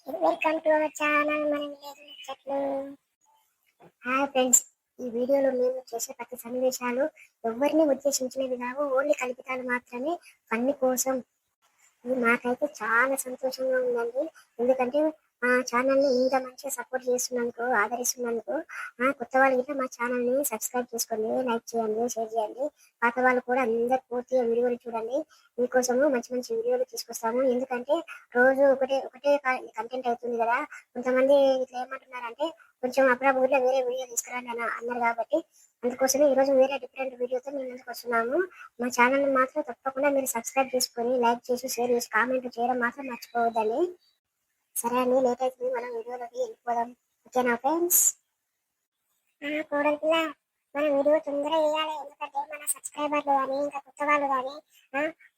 Welcome to our channel మన village ముచ్చట్లు. Hi friends, ఈ వీడియోలో మేము చేసే ప్రతి సన్నివేశాలు ఎవరిని ఉద్దేశించినవి కావు, ఓన్లీ కల్పితాలు మాత్రమే, ఫన్ కోసం. ఇది మాకైతే చాలా సంతోషంగా ఉందండి. ఎందుకంటే మా ఛానల్ని ఇంత మంచిగా సపోర్ట్ చేస్తున్నందుకు, ఆదరిస్తున్నందుకు. కొత్త వాళ్ళు కూడా మా ఛానల్ని సబ్స్క్రైబ్ చేసుకోండి, లైక్ చేయండి, షేర్ చేయండి. పాత వాళ్ళు కూడా అందరు పూర్తిగా వీడియోలు చూడండి. మీకోసము మంచి మంచి వీడియోలు తీసుకొస్తాము. ఎందుకంటే రోజు ఒకటే ఒకటే కంటెంట్ అవుతుంది కదా. కొంతమంది ఇట్లా ఏమంటున్నారంటే కొంచెం అప్పుడప్పుడు వేరే వీడియో తీసుకురండి అని అన్నారు. కాబట్టి అందుకోసమే ఈరోజు వేరే డిఫరెంట్ వీడియోతో మేము ముందుకు వస్తున్నాము. మా ఛానల్ని మాత్రం తప్పకుండా మీరు సబ్స్క్రైబ్ చేసుకొని, లైక్ చేసి, షేర్ చేసి, కామెంట్ చేయడం మాత్రం మర్చిపోవద్దండి. సరే అండి, లేట్ అవుతుంది, మనం వీడియోలోకి వెళ్ళిపోదాం. ఓకేనా ఫ్రెండ్స్? కోడలిపిల్ల, మన వీడియో తొందరగా వేయాలి. ఎందుకంటే మన సబ్స్క్రైబర్లు కానీ ఇంకా కొత్త వాళ్ళు కానీ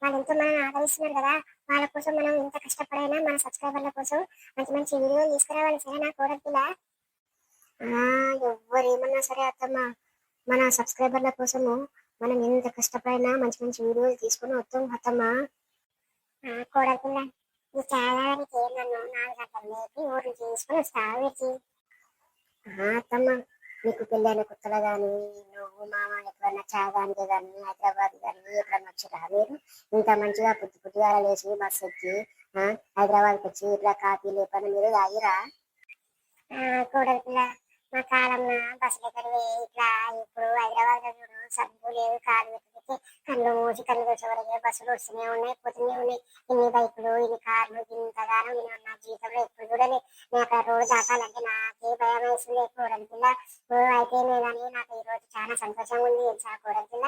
వాళ్ళు ఎంతో మనం ఆదరిస్తున్నారు కదా. వాళ్ళ కోసం మనం ఎంత కష్టపడైనా మన సబ్స్క్రైబర్ల కోసం మంచి మంచి వీడియోలు తీసుకురావాలి. సరేనా కోడలిపిల్ల? ఎవ్వరు ఏమన్నా సరే అత్తమ్మ, మన సబ్స్క్రైబర్ల కోసము మనం ఎంత కష్టపడినా మంచి మంచి వీడియోలు తీసుకుని వస్తాం అత్తమ్మ. కోడలిపిల్ల, ఈ చాలానికి నన్ను 4 గంటల లేపి ఊర్లు చేసుకుని వస్తావు. అత్తమ్మ, నీకు పెళ్ళైన కొత్తలో కానీ నువ్వు మామ ఎప్పుడన్నా చాగానికి కానీ హైదరాబాద్ కానీ ఎప్పుడన్నా వచ్చిరా మీరు? ఇంత మంచిగా పుట్టిగా లేచి బస్సు ఎక్కి హైదరాబాద్కి వచ్చి ఇట్లా కాఫీ లేపని మీరు తాగిరా? కోడలిపిల్ల, మా కాలంలో బస్సు దగ్గర ఇట్లా ఇప్పుడు హైదరాబాద్ లో చూడు, సబ్బు లేదు, కారు పెట్టి కళ్ళు మూసి కళ్ళు తెచ్చేవరకే బస్సులు వస్తూనే ఉన్నాయి, పోతూనే ఉన్నాయి. ఇన్ని బైకులు, ఇన్ని కార్లు, ఇంతగానో నేను నా జీవితంలో ఎప్పుడు చూడలే. నేను అక్కడ రోడ్డు దాటాలంటే నాకే భయం వేస్తుంది. కోడలిపిల్ల అయితేనే కానీ నాకు ఈ రోజు చాలా సంతోషంగా ఉంది తెలుసా కోడలిపిల్ల.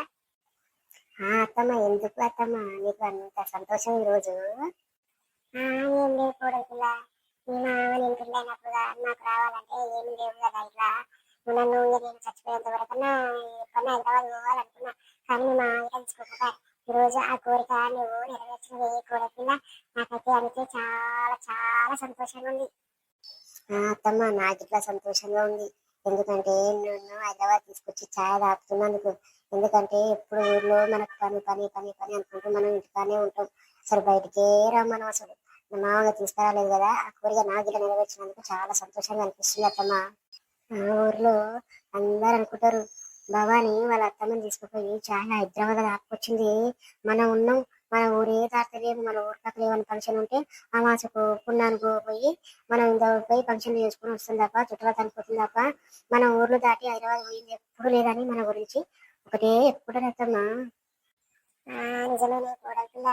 అత్తమ్మ, ఎందుకు అత్తమ్మ నీకు అంత సంతోషం ఈరోజు? ఏం లేదు కోడలిపిల్ల, నేను పెళ్ళైనప్పుడు నాకు రావాలంటే ఏమి లేవు కదా. ఇట్లా నన్ను నేను చచ్చిపోయేంత వరకన్నా ఎప్పుడన్నా హైదరాబాద్ పోవాలనుకున్నా. కానీ మా తెలుసుకోకుండా ఈరోజు ఆ కోరిక నువ్వు నెరవేర్చినవి కోరికల్లా. నాకైతే అందుకే చాలా చాలా సంతోషంగా ఉంది. అత్తమ్మ, నాకు ఇట్లా సంతోషంగా ఉంది. ఎందుకంటే నన్ను హైదరాబాద్ తీసుకొచ్చి ఛాయ్ తాగుతున్నందుకు. ఎందుకంటే ఎప్పుడు ఊర్లో మనకు పని పని పని పని అనుకుంటూ మనం ఇంటికానే ఉంటాం. అసలు బయటికే రమ్మనం. అసలు మా మామూలుగా తీసుకురాలేదు కదా. ఆ కోరిక నాకు ఇలా నెరవేర్చినందుకు చాలా సంతోషంగా అనిపిస్తుంది అత్తమ్మ. ఊర్లో అందరు అనుకుంటారు, భవాని వాళ్ళ అత్తమ్మని తీసుకుపోయి చాలా హైదరాబాద్ ఆపుకొచ్చింది. మనం ఉన్నాం, మన ఊరే తాడతలేము. మన ఊరు పక్కన ఏమైనా ఫంక్షన్ ఉంటే ఆ మాసకు పున్నానికి పోయి మనం ఇంత పోయి ఫంక్షన్ చేసుకుని వస్తుంది తప్ప, చుట్టూ చనిపోతుంది తప్ప మన ఊర్లో దాటి హైదరాబాద్ పోయింది ఎప్పుడు లేదని మన గురించి ఒకటే ఎప్పుడు అత్తమ్మా. నిజమే కోడలిపిల్ల,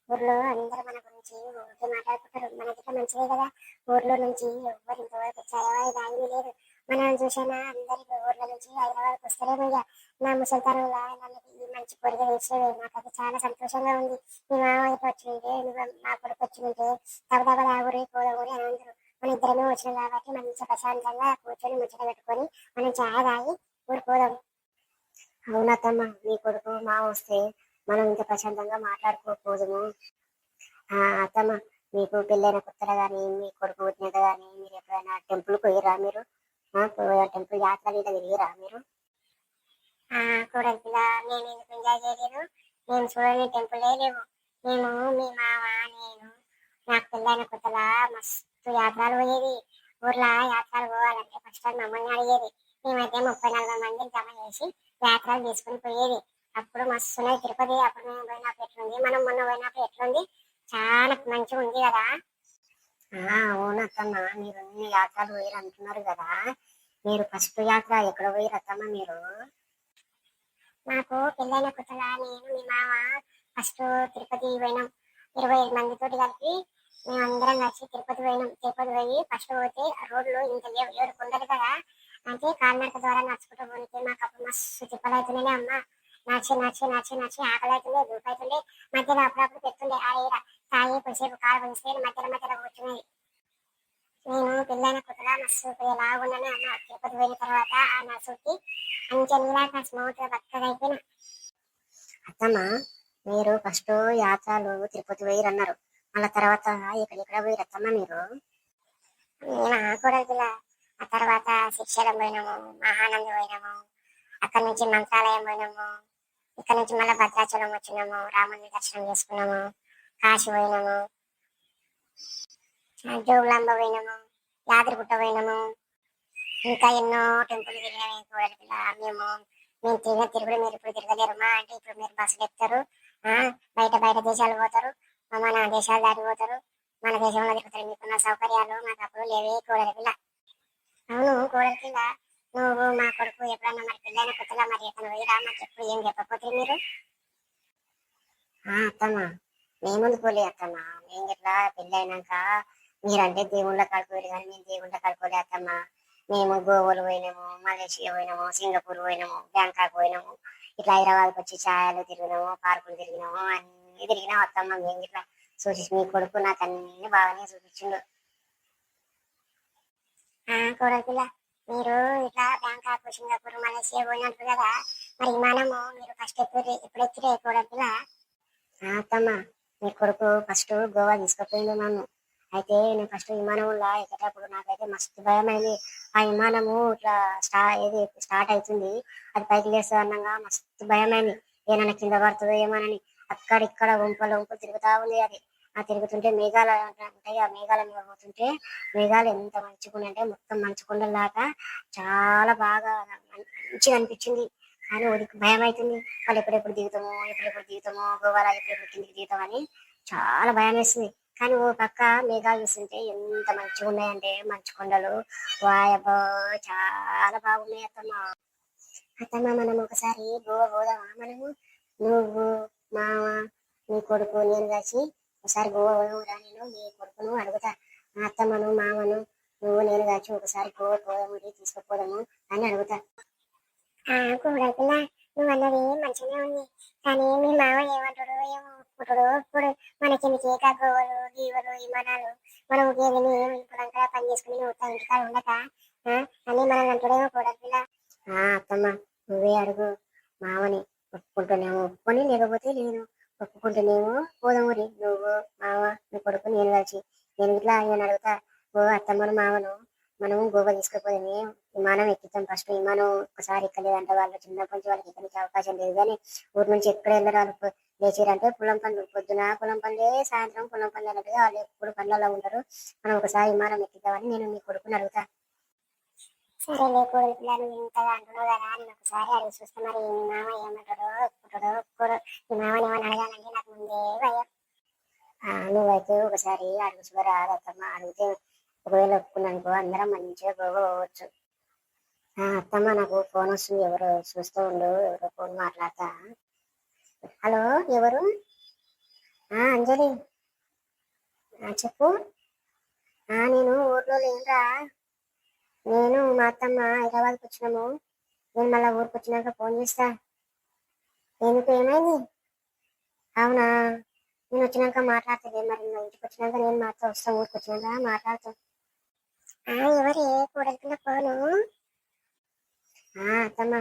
ఊర్లో అందరూ మన గురించి ఊరికే మాట్లాడుకుంటారు. మనకి మంచిదే కదా. ఊర్లో నుంచి ఎవ్వరు ఇంతవరకు వచ్చారో దాని లేదు. మనం చూసానా అందరికి ఊర్ల నుంచి హైదరాబాద్కి వస్తలేము. ఇక నా ముసలితనంలో నన్ను ఈ మంచి కోరిక తెచ్చినవి. నాకైతే చాలా సంతోషంగా ఉంది. మీ మామయ్య వచ్చింటే, మా కొడుకు వచ్చింటే తగదగ ఊరి పోదూరి అని అందరూ మన ఇద్దరమే వచ్చినాం కాబట్టి మంచి ప్రశాంతంగా కూర్చొని ముచ్చట పెట్టుకొని మనం చాయ్ తాగి ఊరు పోదాం. అవునత్తమ్మ, మీ కొడుకు మా వస్తే మనం ఇంత ప్రశాంతంగా మాట్లాడుకోకపోదుము. అత్తమ్మ, మీకు పెళ్ళైన కొత్తలో కానీ మీ కొడుకు పుట్టినట్టు కానీ మీరు ఎప్పుడైనా టెంపుల్కి పోయిరా? మీరు టెంపుల్ యాత్ర మీద తిరిగిరా మీరు? కోడలిపిల్ల, నేను ఎందుకు ఎంజాయ్ చేయలేదు? నేను చూడని టెంపులే లేవు. మేము మీ మామ నేను నాకు పెళ్ళైన కొత్తలా మస్తు యాత్రలు పోయేది. ఊర్లో యాత్రలు పోవాలంటే ఫస్ట్ మమ్మల్ని అడిగేది. మేమైతే 30-40 మంది జమ చేసి యాత్రలు తీసుకుని పోయేది. అప్పుడు మస్తున్నాయి తిరుపతి. అప్పుడు మేము పోయినప్పుడు ఎట్లుంది, మనం మొన్న పోయినప్పుడు ఎట్లుంది, చాలా మంచిగా ఉంది కదా. అవునత్తమ్మ, మీరు ఇన్ని యాత్రలు పోయారు అంటున్నారు కదా. మీరు ఫస్ట్ యాత్ర ఎక్కడ పోయారు అత్తమ్మ మీరు? నాకు పెళ్ళైన కొత్తలా నేను మీ మామ ఫస్ట్ తిరుపతి పోయినాం. 25 మందితో కలిపి మేమందరం కలిసి తిరుపతి పోయినాం. తిరుపతి పోయి ఫస్ట్ పోతే రోడ్లు ఇంత లేవు, 7 కొండలు కదా. అంటే కాలినడక ద్వారా నడుచుకుంటూ పోతే మాకు అప్పుడు మస్తు తిప్పలు అవుతున్నాయి. అమ్మ నడిచి నడిచి నడిచి నడిచి ఆకలి అవుతుండే, దూపు అవుతుండే. మధ్యలో అప్పుడప్పుడు పెడుతుండే ఆ ఏడ తాగి కొద్దిసేపు కాలు కొనిస్తే మధ్యలో మధ్యలో కూర్చునేది. నేను పెళ్ళైన కొత్తగా మస్తు లాగున్నాను అన్న. తిరుపతి పోయిన తర్వాత ఆ నడుచుకి మంచిగా నీలాక స్మూత్గా బక్కగా అయిపోయినా. అత్తమ్మ, మీరు ఫస్ట్ యాత్రలు తిరుపతి పోయిరు అన్నారు, మళ్ళీ తర్వాత ఎక్కడెక్కడ పోయిరు అత్తమ్మ మీరు? నేను కూడా ఆ తర్వాత శ్రీశైలం పోయినాము, మహానంద పోయినాము, అక్కడి నుంచి మంత్రాలయం పోయినాము, ఇక్కడ నుంచి మళ్ళీ భద్రాచలం వచ్చినాము, రాముని దర్శనం చేసుకున్నాము, కాశీ పోయినాము. జోగులాంబ పోయినాము, యాదగిరిగుట్ట పోయినాము, ఇంకా ఎన్నో టెంపుల్ తిరిగినాము కోడలి పిల్ల. మేము తిరిగిన తిరుగుడు మీరు ఇప్పుడు తిరగలేరు మా అంటే ఇప్పుడు మీరు బస్సులు ఎక్కుతారు, బయట బయట దేశాలు పోతారు, మన దేశాలు దాటిపోతారు, మన దేశంలో తిరుగుతారు, మీకున్న సౌకర్యాలు మాకు అప్పుడు లేవే కోడలి పిల్ల. అవును కోడలి పిల్ల, నువ్వు మా కొడుకు ఎప్పుడన్నా మరి పెళ్ళైన కొత్తలో మరి ఎక్కడ పోయిరా మాకు ఎప్పుడు ఏం చెప్పకపోతే మీరు. అత్తమ్మ మేముందు పోలే అత్తమ్మ, మేము ఇట్లా పెళ్ళైనాక మీరంటే దేవుళ్ళ కడుకోరు కానీ మేము దేవుళ్ళ కడుకోలే అత్తమ్మ. మేము గోవాలు పోయినాము, మలేషియా పోయినాము, సింగపూర్ పోయినాము, బ్యాంకాక్ పోయినాము, ఇట్లా హైదరాబాద్కి వచ్చి ఛాయలు తిరిగినాము, పార్కులు తిరిగినాము, అన్ని తిరిగినాం అత్తమ్మ. మేము ఇట్లా చూసి మీ కొడుకు నాకు అన్ని బాగానే చూపించిండు. కోడలి పిల్ల, మీరు ఇట్లా బ్యాంకాక్, సింగపూర్, మలేషియా పోయినట్టు కదా, మరి విమానము మీరు ఫస్ట్ ఎప్పుడు ఎక్కిరే కోడలి పిల్ల? అత్తమ్మ మీ కొడుకు ఫస్ట్ గోవా తీసుకుపోయింది నన్ను. అయితే నేను ఫస్ట్ విమానంలో ఎక్కేటప్పుడు నాకైతే మస్తు భయం అయింది. ఆ విమానము ఇట్లా స్టార్ట్ అవుతుంది, అది పైకి లేస్తుంది అన్నగా మస్తు భయం అయింది. ఏమైనా కింద పడుతుందో ఏమోనని. అక్కడిక్కడ వంపలు తిరుగుతా ఉంది అది. తిరుగుతుంటే మేఘాలు ఉంటాయి, ఆ మేఘాల మీద పోతుంటే మేఘాలు ఎంత మంచుకుంటే మొత్తం మంచుకుండలాగా చాలా బాగా మంచిగా అనిపించింది. కానీ ఉడికి భయం అవుతుంది, వాళ్ళు ఎప్పుడెప్పుడు దిగుతామో గోవాలో ఎప్పుడెప్పుడు కిందికి దిగుతామని చాలా భయం వేస్తుంది. కానీ ఓ పక్క మేఘాలు చూస్తుంటే ఎంత మంచిగా ఉన్నాయంటే మంచు కొండలు, వాయబ్బో చాలా బాగున్నాయి అత్తమ్మ. అత్తమ్మ మనం ఒకసారి గోవా పోదామా మనము? నువ్వు, మామ, నీ కొడుకు, నేను కలిసి ఒకసారి గోవా పోదామురా. నేను నీ కొడుకును అడుగుతా, మా అత్తమ్మను మామను నువ్వు నేను కలిసి ఒకసారి గోవా పోదాము, తీసుకుపోదాము అని అడుగుతా. కోడలిపిల్ల, నువ్వు అన్నది మంచిగానే ఉంది, కానీ మీ మామ ఏమంటాడు ఏమో ఒప్పుకుంటాడు ఒప్పుడు. మనకి గోవలు గీవలు విమానాలు, మనం ఉద్యోగిని ఇప్పుడు పని చేసుకుని నువ్వు ఇంటికాడ ఉండక అని మనం అంటాడేమో కోడలిపిల్ల. అత్తమ్మ నువ్వే అడుగు మామని, ఒప్పుకుంటున్నాము ఒప్పుకొని, లేకపోతే లేదు. ఒప్పుకుంటున్నాము పోదామురి, నువ్వు మామ నీ కొడుకు నేను కలిసి. నేను ఇట్లా ఆయన అడుగుతా, ఓ అత్తమ్మను మామను మనం గోవా తీసుకుపోయి విమానం ఎక్కిస్తాం. ఫస్ట్ విమానం ఒకసారి ఎక్కలేదంటే వాళ్ళు చిన్నప్పటి నుంచి వాళ్ళకి ఎక్కడానికి అవకాశం లేదు. కానీ ఊరి నుంచి ఎక్కడ వెళ్ళరు వాళ్ళు, లేచిరంటే పొలం పనులు, పొద్దున పొలం పనులే, సాయంత్రం పొలం పనులు అన్నట్టుగా వాళ్ళు ఎప్పుడు పనులలో ఉంటారు. మనం ఒకసారి విమానం ఎక్కిద్దామని నేను మీ కొడుకుని అడుగుతా. సరేలే కోడలి పిల్ల, నువ్వు ఇంతగా అంటున్నావు కదా, నేను ఒకసారి అడిగి చూస్తే మరి మీ మామ ఏమంటాడో ఒప్పుకుంటాడో ఒప్పుకోడు. మీ మామని ఏమని అడగాలంటే నాకు ముందే భయం. నువ్వైతే ఒకసారి అడుగు చూడరా అత్తమ్మ. అడిగితే ఒకవేళ ఒప్పుకున్నానుకో అందరం మంచిగా గోవా పోవచ్చు. అత్తమ్మ నాకు ఫోన్ వస్తుంది, ఎవరు చూస్తూ ఉండు, ఎవరో ఫోన్ మాట్లాడతా. హలో ఎవరు? అంజలి, చెప్పు. నేను ఊర్లో లేనురా, నేను మా అత్తమ్మ హైదరాబాద్కి వచ్చినాము. నేను మళ్ళీ ఊరికి వచ్చినాక ఫోన్ చేస్తా. ఎందుకు ఏమైంది? అవునా, నేను వచ్చినాక మాట్లాడుతుంది. మరి నా ఇంటికి వచ్చినాక నేను మాతో వస్తాను, ఊరికి వచ్చినాక మాట్లాడుతాను. ఎవరే కూడలిపిల్ల ఫోను? అత్తమ్మ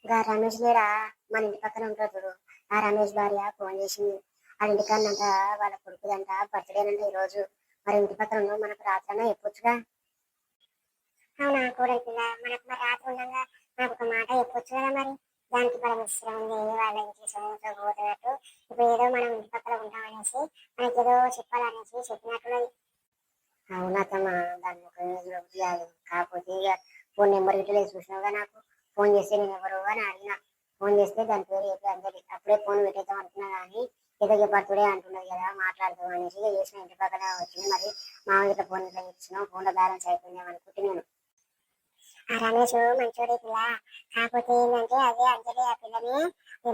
ఇంకా రమేష్ లేరా, మన ఇంటి పక్కన ఉంటాడు చూడు, ఆ రమేష్ భార్య ఫోన్ చేసింది. ఆ ఇంటికాడంట వాళ్ళ కొడుకుదంట బర్త్డేనంట ఈరోజు. మరి ఇంటి పక్కన ఉన్నావు, మనకు రాత్రైనా చెప్పొచ్చుగా. అవునా కోడలిపిల్ల, మనకు మరి రాత్రి ఉండగా నాకు ఒక మాట చెప్పొచ్చు కదా. మరి దానికి పరమిశ్రం ఉంది, వాళ్ళ ఇంటి సొంత పోతున్నట్టు. ఇప్పుడు ఏదో మనం ఇంటి పక్కన ఉంటామనేసి మనకి ఏదో చెప్పాలనేసి చెప్పినట్టున్నది. అవునత్తమ్మ, దాన్ని కాకపోతే ఇక ఫోన్ నెంబర్ ఇట్లా చూసినావుగా, నాకు ఫోన్ చేస్తే నేను ఎవరు అని అడిగిన. ఫోన్ చేస్తే దాని పేరు చెప్పి అందరి అప్పుడే ఫోన్ పెట్టేద్దాం అనుకున్నా, కానీ ఏదో బర్త్డే అంటున్నది కదా మాట్లాడదాం అనేసి చేసిన. ఇంటి పక్కన వచ్చింది, మరి మామ ఇట్లా ఫోన్ ఇట్లా ఇచ్చినాం, ఫోన్లో బ్యాలెన్స్ అయిపోయింది అనుకుంటే నేను. రమేష్ మంచోడే పిల్ల, కాకపోతే ఏంటంటే అదే అంజలి ఆ పిల్లని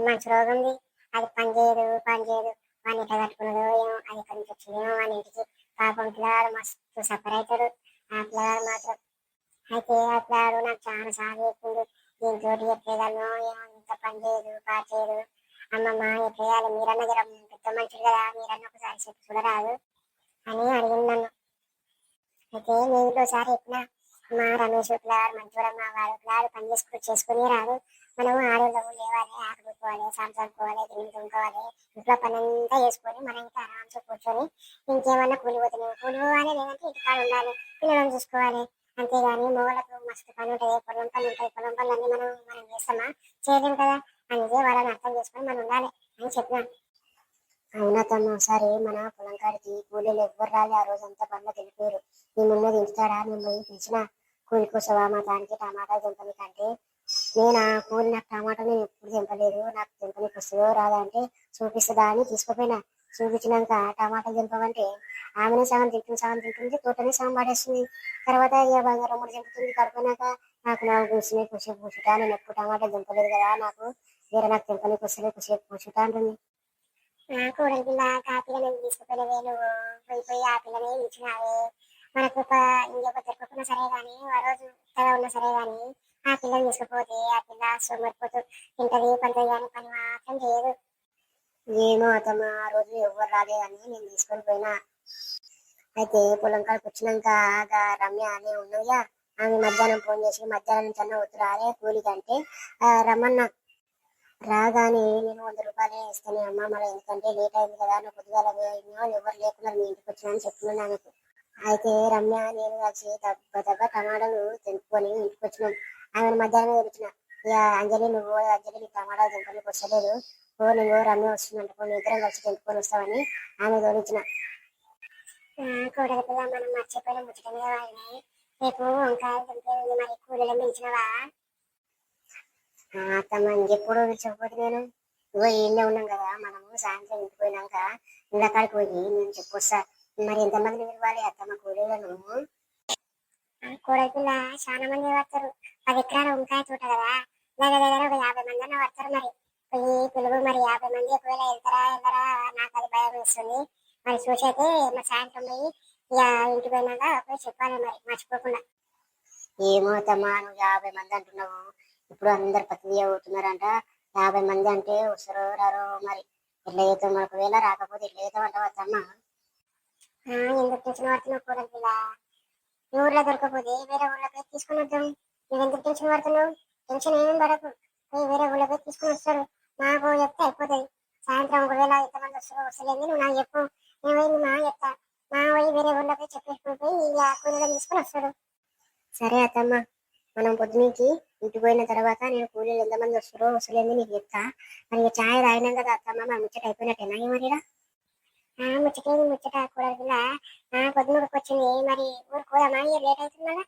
మంచి రోగం ఉంది, అది పని చేయదు. వాడిని ఎట్లా కట్టుకున్నదో ఏమో, అది ఎక్కడి నుంచి వచ్చిందేమో వాని ఇంటికి. పాపం పిల్లగాడు మస్తు సఫర్ అవుతాడు ఆ పిల్లగాడు మాత్రం. అయితే ఆ పిల్లగాడు నాకు చాలా సార్లు చెప్పిండు, దీంతో ఎట్లేదన్నో ఏమో, ఇంత పని చేయదు. అమ్మమ్మ ఎట్లేయాలి, మీరన్న జర పెద్ద మనుషులు కదా, మీరన్న ఒకసారి చెప్పి చూడరాదు అని అడిగింది నన్ను. అయితే నేను ఇంకోసారి చెప్పిన, మా రమేష్ పిల్లగాడు మంచోడమ్మా, వాడు పని చేసుకుని రాదు. మనం ఆడవాళ్ళము లేవాలి, ఆడుకోవాలి, సంసారుకోవాలి, తిని తుంకోవాలి, ఇంట్లో పని అంతా చేసుకొని మనం ఇంకా ఆరామ్స్ కూర్చొని ఇంకేమన్నా కూలిపోవాలి, లేదంటే ఇంటికాడ ఉండాలి, పిల్లలను చూసుకోవాలి. అంతేగాని మొగలకు మస్తు పని ఉంటుంది, పొలం పని ఉంటాయి, పొలం పనులన్నీ మనం చేస్తామా? చేయలేము కదా. అందుకే వాళ్ళని అర్థం చేసుకొని మనం ఉండాలి అని చెప్పినాను. అవునా తమ్మ, సరే మన పొలం కాడికి కూలీలు ఎవ్వరు రాలి ఆ రోజంతా బండ్లో వెళ్ళిపోయారు. నీ ముందు దించుతాడా, నేను పోయి పిలిచిన కూలి కోసవా మా దానికి టమాటాలు దింపని కంటే నేను ఆ కూలి నాకు టమాటాలు నేను ఎప్పుడు దింపలేదు, నాకు దింపనికి వస్తుందో రాదా అంటే చూపిస్తుందా అని తీసుకుపోయినా. చూపించినాక టమాటాలు దింపమంటే ఆమెనే సగం తింటుంది, సగం తింటుంది, తోటనే సగం పడేస్తుంది. తర్వాత ఇక బంగారం మూడు దింపుతుంది. కడుపునాక నాకు నాకు కూర్చుని కుసేపు కూర్చుంటా, నేను ఎప్పుడు టమాటాలు దింపలేదు కదా, నాకు వేరే నాకు దింపనికి వస్తుంది కుసేపు కూర్చుంటా అంటుంది. కూడలి పిల్ల కాపీలను తీసుకుపోయినవే నువ్వు, పోయి పోయి ఆ పిల్లని ఇచ్చినావే. మనకు ఇంకొక తిరగకుండా సరే గాని, ఆ రోజు ఉత్తగా ఉన్నా సరే గాని ఆ పిల్లని తీసుకుపోతే ఆ పిల్ల సోమరిపోతూ తింటది పంటది కానీ పని మాత్రం చేయదు. ఏమో అతమ్మ, ఆ రోజు ఎవరు రాలేదని నేను తీసుకొని పోయినా. అయితే పొలం కాడికి వచ్చినాక రమ్య అనే ఉన్నదిగా, ఆమె మధ్యాహ్నం ఫోన్ చేసి మధ్యాహ్నం నుంచి అన్న వద్దు రాలే కూలికి అంటే రమ్మన్నా. రాగానే నేను 100 రూపాయలే ఇస్తాను అమ్మ, మళ్ళీ ఎందుకంటే లేట్ అయింది కదా, నువ్వు పొద్దుగాల ఎవరు లేకుండా మీ ఇంటికి వచ్చినా చెప్తున్నాను ఆమెకు. అయితే రమ్య నేను కలిసి దెబ్బ దెబ్బ టమాటాలు తెంపుకొని ఇంటికి వచ్చినాం. ఆమెను మధ్యాహ్నం తెచ్చిన. ఇక అంజలి నువ్వు అంజలి నీకు టమాటాలు తెంపడానికి వస్తలేదు, నువ్వు రమ్య వస్తుందంట, ఇద్దరం కలిసి తెంపుకొని వస్తామని ఆమె తోడించిన. కూడలి పిల్ల మనం మర్చిపోయిన ముచ్చటమే వాళ్ళని, రేపు వంకాయలు తెంపేది మరి కూలీలో పెంచినవా అత్తమ్మ? ఇంకెప్పుడు చెప్పదు నేను, ఇగో ఏళ్ళే ఉన్నాం కదా మనము, సాయంత్రం ఇంటికి పోయినాక ఇళ్ళకాడికి పోయి నేను చెప్పొస్తా. మరి ఎంతమంది ఇవ్వాలి అత్తమ్మ కూలీలను? కూడలిపిల్ల చాలా మంది పడతారు, 10 ఎకరాల వంకాయ తోట కదా, దగ్గర దగ్గర ఒక 50 మంది అన్న పడతారు. మరి పోయి పిలువు, మరి 50 మంది ఒకవేళ వెళ్తారా వెళ్ళరా నాకు అది భయం వేస్తుంది. మరి చూసైతే మరి సాయంత్రం పోయి ఇక ఇంటికి పోయినాక పోయి చెప్పాలి మరి మర్చిపోకుండా. ఏమో అత్తమ్మ, నువ్వు 50 మంది అంటున్నావు, ఇప్పుడు అందరు పత్తి అవుతున్నారంట, 50 మంది అంటే వస్తారో రారో మరి ఎట్లా చేద్దాం, ఒకవేళ రాకపోతే ఎట్లా చేద్దాం అంటావు అత్తమ్మ? ఎందుకు టెన్షన్ పడుతున్నావు కూడలిపిల్ల? ఊర్లో దొరకపోతే వేరే ఊర్లో పోయి తీసుకుని వద్దాం. నువ్వెందుకు టెన్షన్ పడుతున్నావు? టెన్షన్ ఏం పడకు, పోయి వేరే ఊళ్ళో పోయి తీసుకుని వస్తారు. నాకు చెప్తే అయిపోతుంది. సాయంత్రం ఒకవేళ ఎంతమంది వస్తారో వస్తలేదు నువ్వు నాకు చెప్పు, నేను పోయి మా చెప్తా. మా పోయి వేరే ఊళ్ళో పోయి చెప్పేసుకుని పోయి ఇలా కూలీలను తీసుకుని వస్తాడు. సరే అత్తమ్మ, మనం పొద్దునికి ఇంటికి పోయిన తర్వాత నేను కూలీలు ఎంతమంది వస్తారో వస్తలేదు నీకు చెప్తా. మరి ఛాయ్ తాగినాం కదా అత్తమ్మ, మన ముచ్చట అయిపోయినట్టేనా మరిరా? ముచ్చటేది ముచ్చట కూడలిపిల్ల, పొద్దునకి వచ్చింది మరి ఊరికి పోదామా, లేట్ అవుతుంది కదా.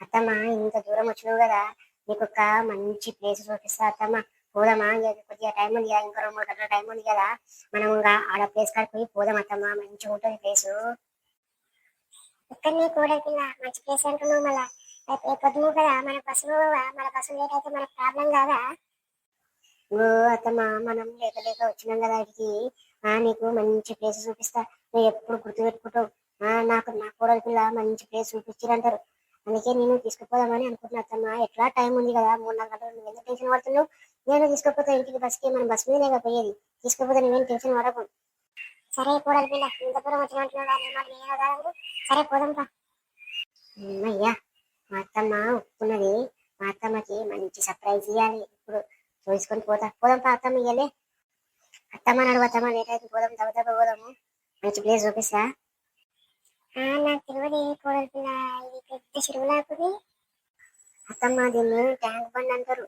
అత్తమ్మ ఇంత దూరం వచ్చినావు కదా, నీకు ఒక మంచి ప్లేస్ చూపిస్తా అత్తమ్మ, పోదామా? కొద్దిగా టైం ఉంది కదా, ఇంకా 2-3 గంటల టైం ఉంది కదా, మనం ఇంకా ఆడ ప్లేస్ కాడికి పోయి పోదాం అత్తమ్మ, మంచిగా ఉంటుంది ప్లేసు. ఇక్కడనే కూడలిపిల్ల మంచి ప్లేస్ అంటున్నావు, మళ్ళా పొద్దును కదా మన బస్సులో, మన బస్సు లేట్ అయితే మనకు ప్రాబ్లం కాదా? ఓ అత్తమ్మ, మనం లేక లేక వచ్చినాం కదా ఇక్కడికి, నీకు మంచి ప్లేస్ చూపిస్తా, నువ్వు ఎప్పుడు గుర్తుపెట్టుకుంటావు. నాకు నా కూడలిపిల్ల మంచి ప్లేస్ చూపించారంటారు, అందుకే నేను తీసుకుపోదామని అనుకుంటున్నా అత్తమ్మ. ఎట్లా టైం ఉంది కదా, 3-4 గంటలు, నువ్వు ఎందుకు టెన్షన్ పడుతున్నావు? నేను తీసుకుపోతా ఇంటికి, బస్కి, మన బస్ మీదే పోయేది, తీసుకుపోతే నువ్వేం టెన్షన్ పడకు. సరే కూడలిపిల్ల, ఇంత దూరం వచ్చినట్టు సరే పోదాంపా. అయ్యా మా అత్తమ్మ ఒప్పుకున్నది, మా అత్తమ్మకి మంచి సర్ప్రైజ్ ఇవ్వాలి ఇప్పుడు, చూసుకొని పోదాంపా అత్తమ్మ ఇయ్యలే. అత్తమ్మ నడువు అత్తమ్మ, లేట్ అయితే పోదాం, దెబ్బ పోదాము, మంచి ప్లేస్ చూపిస్తా. నాకు తెలియదు కూడలిపిల్ల, ఇది పెద్ద చెరువు లాంటిది అత్తమ్మ, దీన్ని ట్యాంక్ బండ్ అంటారు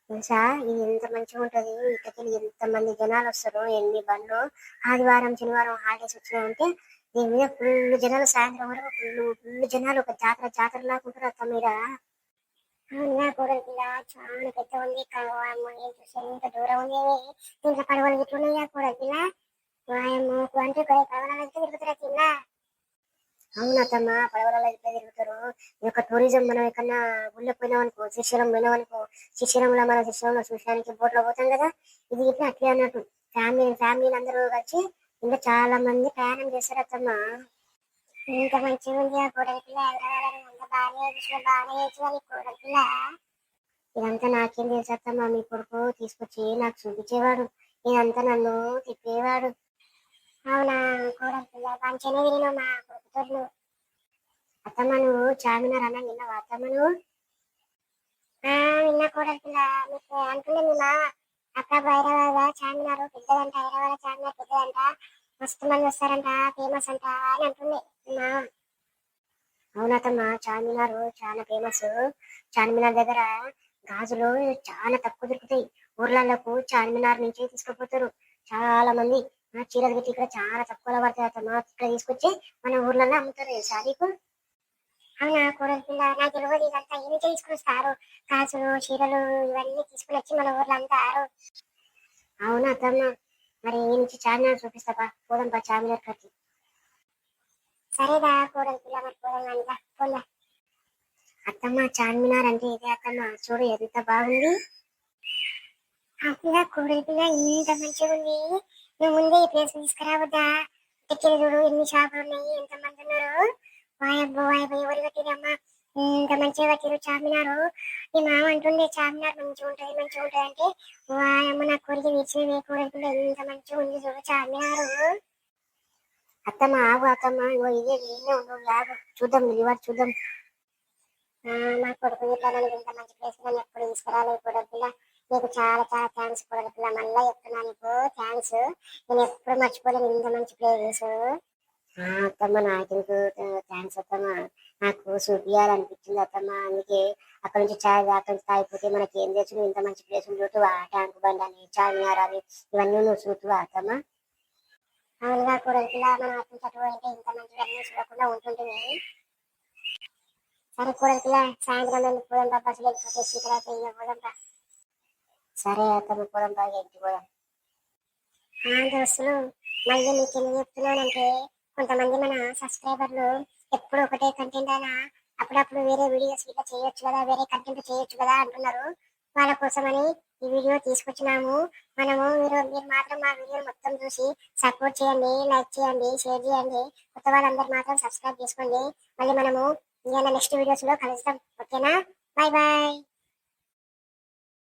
తెలుసా. ఇది ఎంత మంచిగా ఉంటది, ఇక్కడికి ఎంత మంది జనాలు వస్తారు, ఎన్ని బండ్లు. ఆదివారం శనివారం హాలిడేస్ వచ్చినాయంటే దీని మీద ఫుల్ జనాలు, సాయంత్రం వరకు ఫుల్ జనాలు, ఒక జాతర లాగా ఉంటారు అత్తమ్మ మీద. అవునా కూడలిపిల్ల, చాలా పెద్ద ఉంది, ఎంత దూరం ఉంది, దీంట్లో పడవలు ఇట్లున్నాయా కూడలిపిల్ల? అంటే పడవలు తిరుగుతారా కింద? అవునత్తమ్మ, పడవలలో ఇట్లా తిరుగుతారు. ఈ యొక్క టూరిజం, మనం ఎక్కడన్నా గుళ్ళకి పోయినామనుకో, శ్రీశైలం పోయినామనుకో, శ్రీశైలంలో చూసడానికి బోట్లో పోతాం కదా, ఇది ఇట్లా అట్లే అన్నట్టు ఫ్యామిలీలు అందరూ కలిసి ఇంకా చాలా మంది ప్రయాణం చేస్తారు అత్తమ్మ. ఇంత మంచిగా ఉంది ఆ కూడలిపిల్ల, అంత బాగానే చేసి కూడలిపిల్ల. ఇదంతా నాకేం తెలుసు అత్తమ్మ, మీ కొడుకు తీసుకొచ్చి నాకు చూపించేవాడు, ఇదంతా నన్ను తిప్పేవాడు. అవునా కూడలిపిల్ల, మంచిగానే తిరిగినావు మా కొడుకుతో. అత్తమ్మ నువ్వు చార్మినార్ అన్న విన్నావా అత్తమ్మ నువ్వు? విన్నా కూడలిపిల్ల, మీకు అనుకుంటే మీ మా అక్క హైదరాబాద్ చార్మినార్ పెద్దదంట, హైదరాబాద్ చార్మినార్ పెద్దదంట, మస్తు మంది వస్తారంట, ఫేమస్ అంట అని అంటుంది మా. అవునత్తమ్మ, చార్మినార్ చాలా ఫేమస్. చార్మినార్ దగ్గర గాజులు చాలా తక్కువ దొరుకుతాయి, ఊర్లకు చార్మినార్ నుంచి తీసుకుపోతారు చాలా మంది. చీరలు పెట్టి ఇక్కడ చాలా తక్కువలో పడతాయి అత్తమ్మ. ఇక్కడ తీసుకొచ్చి మన ఊర్లలో అమ్ముతారు తెలుసా నీకు? అవునా కోడలి పిల్ల, నాకు తెలియదు ఇదంతా. ఏమి తీసుకుని వస్తారు కాసులు చీరలు ఇవన్నీ తీసుకుని వచ్చి మన ఊర్లో అమ్ముతారు. అవునా అత్తమ్మ, మరి ఈ నుంచి చార్మినార్ చూపిస్తాపా, పోదాంపా చార్మినార్ కట్టి. సరేదా కోడలి పిల్ల, మరి పోదాం అంతా పోదా. అత్తమ్మ చార్మినార్ అంటే ఇదే అత్తమ్మ, చూడు ఎంత బాగుంది. అప్పుడా కోడలి పిల్ల ఇంత మంచిగా ఉంది, నువ్వు ముందే ఈ ప్లేస్ తీసుకురావద్దా? ఎక్కడ చూడు ఎన్ని షాపులు ఉన్నాయి, ఎంత మంది ఉన్నారు. వాయబ్బో వాయబ్బో, ఎవరు కట్టిరమ్మా ఇంత మంచిగా కట్టిరు చార్మినారు. మీ మామ అంటుండే చార్మినార్ మంచిగా ఉంటది మంచిగా ఉంటది అంటే, వాయమ్మ నా కోరిక తీర్చినవే కోడలి పిల్ల, ఎంత మంచిగా ఉంది చూడు చార్మినారు. అత్తమ్మ ఆగు అత్తమ్మ, ఇగో ఇదే ఇల్లే ఉండవు, ఆగు చూద్దాం నిలబడి చూద్దాం. మా కొడుకు ఇట్లా నన్ను ఇంత మంచి ప్లేస్ నన్ను ఎప్పుడు తీసుకురాలేదు కోడలి పిల్ల. నీకు చాలా చాలా థ్యాంక్స్ కోడలి పిల్ల, మళ్ళీ చెప్తున్నా నీకు థ్యాంక్స్. నేను ఎప్పుడు మర్చిపోలేను ఇంత మంచి ప్లేస్. అత్తమ్మ నాకెందుకు థ్యాంక్స్ అత్తమ్మ, నాకు చూపియాలనిపించింది అత్తమ్మ, అందుకే అక్కడ నుంచి చాయ్ అక్కడ నుంచి తాగిపోతే మనకి ఏం తెలుసు. నువ్వు ఇంత మంచి ప్లేస్ చూటువా, ట్యాంక్ బండ్ అని చార్మినార్ అని ఇవన్నీ నువ్వు చూటువా అత్తమ్మ? అవునుగా కోడలి పిల్ల, మనం అటు నుంచి అటు పోయింటే ఇంత మంచిగా చూడకుండా ఉంటుంటుంది. సరే కోడలి పిల్ల, సాయంత్రం వెళ్ళి పోదాం బస్సులు వెళ్ళిపోతే సీకర్ అయితే పోదాం. సరే అత్తమ్మ పోదాం బాగా ఇంటికి పోదాం. దోస్తులు, మళ్ళీ మీకు ఎందుకు చెప్తున్నానంటే, కొంతమంది మన సబ్స్క్రైబర్లు ఎప్పుడు ఒకటే కంటెంట్ అయినా అప్పుడప్పుడు వేరే వీడియోస్ ఇట్లా చేయొచ్చు కదా, వేరే కంటెంట్ చేయొచ్చు కదా అంటున్నారు. వాళ్ళ కోసమని ఈ వీడియో తీసుకొచ్చినాము. మీరు మాత్రం మా వీడియో మొత్తం చూసి సపోర్ట్ చేయండి, లైక్ చేయండి, షేర్ చేయండి. కొత్త వాళ్ళందరూ మాత్రం సబ్స్క్రైబ్ చేసుకోండి. మళ్ళీ మనము నెక్స్ట్ వీడియోస్ లో కలుస్తాం. ఓకేనా? Bye bye.